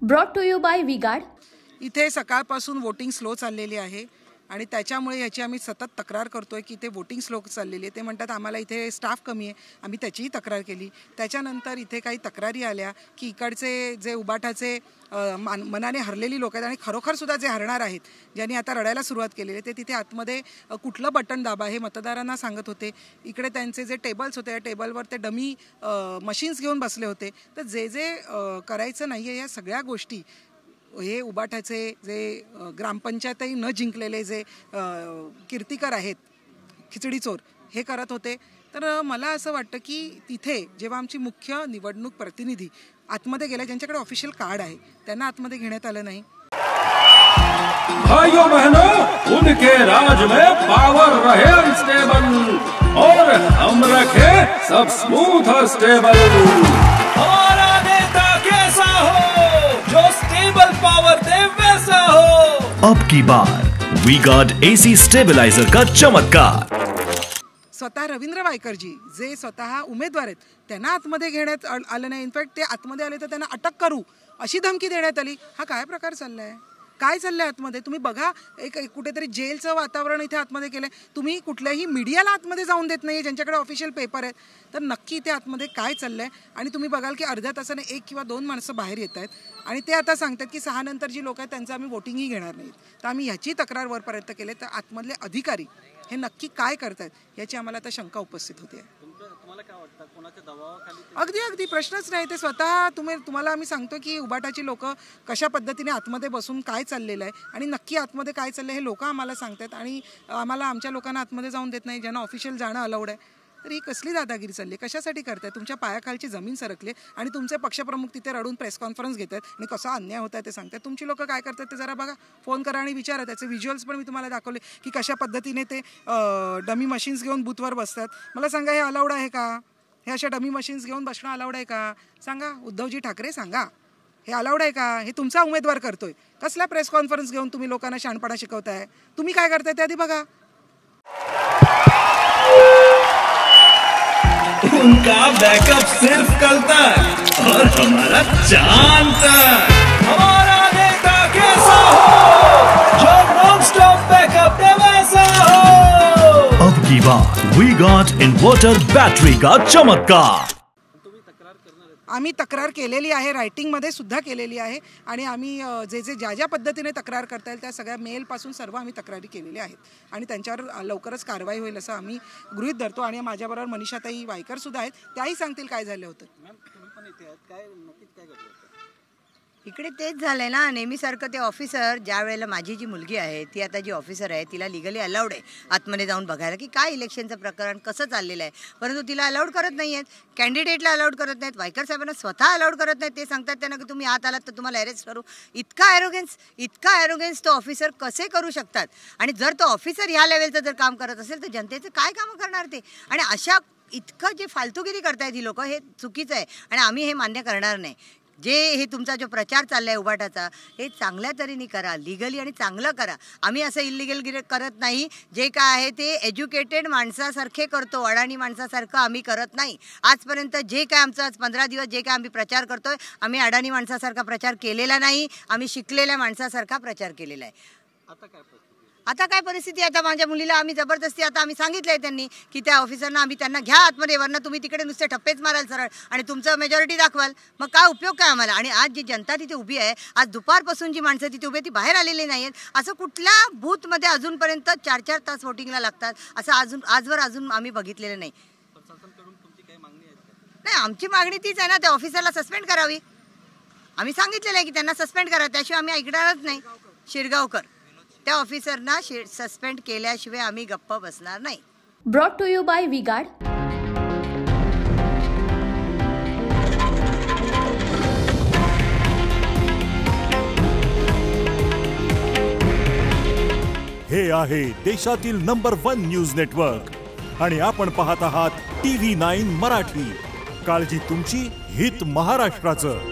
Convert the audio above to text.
Brought to you by V-Guard. इथे सकाळपासून voting slow चाललेली आहे आणि त्याच्यामुळे याची आम्ही सतत तक्रार करतोय की ते वोटिंग स्लो चाललेली आहे। ते म्हणतात आम्हाला इथे स्टाफ कमी आहे, आम्ही त्याचीही तक्रार केली। त्याच्यानंतर इथे काही तक्रारी आल्या की इकडचे जे उबाठाचे मनाने हरलेली लोक आहेत आणि खरोखर सुद्धा जे हरणार आहेत, ज्यांनी आता रडायला सुरुवात केलेली आहे, ते तिथे आतमध्ये कुठलं बटन दाबा हे मतदारांना सांगत होते। इकडे त्यांचे जे टेबल्स होते, या टेबलवर ते डमी मशीन्स घेऊन बसले होते। तर जे जे करायचं नाही आहे या सगळ्या गोष्टी हे उबाठाचे जे ग्रामपंचायतही न जिंकलेले जे कीर्तिकर आहेत, खिचडी चोर, हे करत होते। तर मला असं वाटतं की तिथे जेव्हा आमची मुख्य निवडणूक प्रतिनिधी आतमध्ये गेले, ज्यांच्याकडे ऑफिशियल कार्ड आहे, त्यांना आतमध्ये घेण्यात आलं नाही। भाइयों बहनों, उनके राज में पावर रहे अनस्टेबल और हम रखे सब स्मूथ और स्टेबल। हमारा नेता कैसा हो जो स्टेबल पावर दे वैसा हो। अब की बार वी गार्ड एसी स्टेबलाइजर का चमत्कार। स्वतः रवींद्र वायकरजी जे स्वतः उमेदवार आहेत, त्यांना आतमध्ये घेण्यात आलं नाही। इनफॅक्ट ते आतमध्ये आले तर त्यांना अटक करू अशी धमकी देण्यात आली। हा काय प्रकार चाललाय? काय चाललंय आतमध्ये? तुम्ही बघा, एक कुठेतरी जेलचं वातावरण इथे आतमध्ये केलंय। तुम्ही कुठल्याही मीडियाला आतमध्ये जाऊन देत नाही, ज्यांच्याकडे ऑफिशियल पेपर आहेत। तर नक्की इथे आतमध्ये काय चाललंय? आणि तुम्ही बघाल की अर्ध्या तासाने 1 किंवा 2 माणसं बाहेर येत आहेत आणि ते आता सांगतात की 6 नंतर जी लोक आहेत त्यांचं आम्ही वोटिंगही घेणार नाहीत। तर आम्ही ह्याची तक्रार वरपर्यंत केली। तर आतमधले अधिकारी हे नक्की काय करतायत याची आम्हाला आता शंका उपस्थित होते। अगदी प्रश्नच नाही। ते स्वतः तुम्हाला आम्ही सांगतो की उबाटाची लोक कशा पद्धतीने आतमध्ये बसून काय चाललेलं आहे आणि नक्की आतमध्ये काय चाललंय हे लोक आम्हाला सांगतात आणि आम्हाला आमच्या लोकांना आतमध्ये जाऊन देत नाही, ज्यांना ऑफिशियल जाणं अलाउड आहे। तर ही कसली दादागिरी चालली? कशासाठी करताय? तुमच्या पायाखालची जमीन सरकली आणि तुमचे पक्षप्रमुख तिथे रडून प्रेस कॉन्फरन्स घेत आहेत आणि कसा अन्याय होत आहे ते सांगतात। तुमची लोक काय करतात ते जरा बघा, फोन करा आणि विचारा। त्याचे व्हिज्युअल्स पण मी तुम्हाला दाखवले की कशा पद्धतीने ते डमी मशीन्स घेऊन बूथवर बसतात। मला सांगा, हे अलाउड आहे का? हे अशा डमी मशीन्स घेऊन बसणं अलाउड आहे का? सांगा उद्धवजी ठाकरे, सांगा हे अलाउड आहे का? हे तुमचा उमेदवार करतोय। कसला प्रेस कॉन्फरन्स घेऊन तुम्ही लोकांना शहाणपणा शिकवताय? तुम्ही काय करताय ते आधी बघा। उनका बैकअप सिर्फ कल तक और हमारा चांद तक। हमारा नेता कैसा हो जो नॉन स्टॉप बैकअप दे वैसा हो। अब की बार वी गार्ड इन्वर्टर बैटरी का चमत्कार। आम्ही तक्रार केलेली आहे, रायटिंगमध्ये सुद्धा केलेली आहे आणि आम्ही ज्या पद्धतीने तक्रार करता येईल त्या सगळ्या मेलपासून सर्व आम्ही तक्रारी केलेल्या आहेत आणि त्यांच्यावर लवकरच कारवाई होईल असं आम्ही गृहीत धरतो। आणि माझ्याबरोबर मनीषाताई वायकर सुद्धा आहेत, त्याही सांगतील काय झालं होतं। इकडे तेच झालंय ना, नेहमीसारखं ते ऑफिसर, ज्या वेळेला माझी जी मुलगी आहे ती आता जी ऑफिसर आहे तिला लिगली अलाउड आहे आतमध्ये जाऊन बघायला की काय इलेक्शनचं प्रकरण कसं चाललेलं आहे, परंतु तिला अलाउड करत नाही आहेत, कॅन्डिडेटला अलाउड करत नाहीत, वायकर साहेबांना स्वतः अलाउड करत नाहीत। ते सांगतात त्यांना की तुम्ही आत आलात तर तुम्हाला अरेस्ट करू। इतका ॲरोगन्स तो ऑफिसर कसे करू शकतात? आणि जर तो ऑफिसर ह्या लेवलचं जर काम करत असेल तर जनतेचं काय कामं करणार ते? आणि अशा इतकं जे फालतुगिरी करतायत ही लोक, हे चुकीचं आहे आणि आम्ही हे मान्य करणार नाही। जे हे तुमचा जो प्रचार चाललाय उबाटाचा, हे चांगल्या तऱ्हेने करा, लिगली आणि चांगलं करा। आम्ही असं इलिगल करत नाही। जे काय आहे ते एज्युकेटेड माणसासारखे करतो, अडाणी माणसासारखं आम्ही करत नाही। आजपर्यंत जे काय आमचं 15 दिवस जे काय आम्ही प्रचार करतोय, आम्ही अडाणी माणसासारखा प्रचार केलेला नाही, आम्ही शिकलेल्या माणसासारखा प्रचार केलेला आहे। आता काय परिस्थिती? आता माझ्या मुलीला आम्ही जबरदस्ती, आता आम्ही सांगितलंय त्यांनी की त्या ऑफिसरना आम्ही त्यांना घ्या आतमध्ये, वरनं तुम्ही तिकडे नुसते ठप्पेच माराल सरळ आणि तुमचं मेजॉरिटी दाखवाल, मग काय उपयोग काय आम्हाला? आणि आज जी जनता तिथे उभी आहे, आज दुपारपासून जी माणसं तिथे उभी आहे ती बाहेर आलेली नाही आहेत। असं कुठल्या बूथमध्ये अजूनपर्यंत 4-4 तास वोटिंगला लागतात असं आजवर आम्ही बघितलेलं नाही। नाही, आमची मागणी तीच आहे ना, त्या ऑफिसरला सस्पेंड करावी। आम्ही सांगितलेलं आहे की त्यांना सस्पेंड करा, त्याशिवाय आम्ही ऐकणारच नाही। शिरगावकर, त्या ऑफिसरना सस्पेंड केल्याशिवाय आम्ही गप्प बसणार नाही। Brought to you by V-Guard. हे आहे देशातील नंबर 1 न्यूज नेटवर्क आणि आपण पाहत आहात TV9 मराठी। काळजी तुमची, हित महाराष्ट्राचं।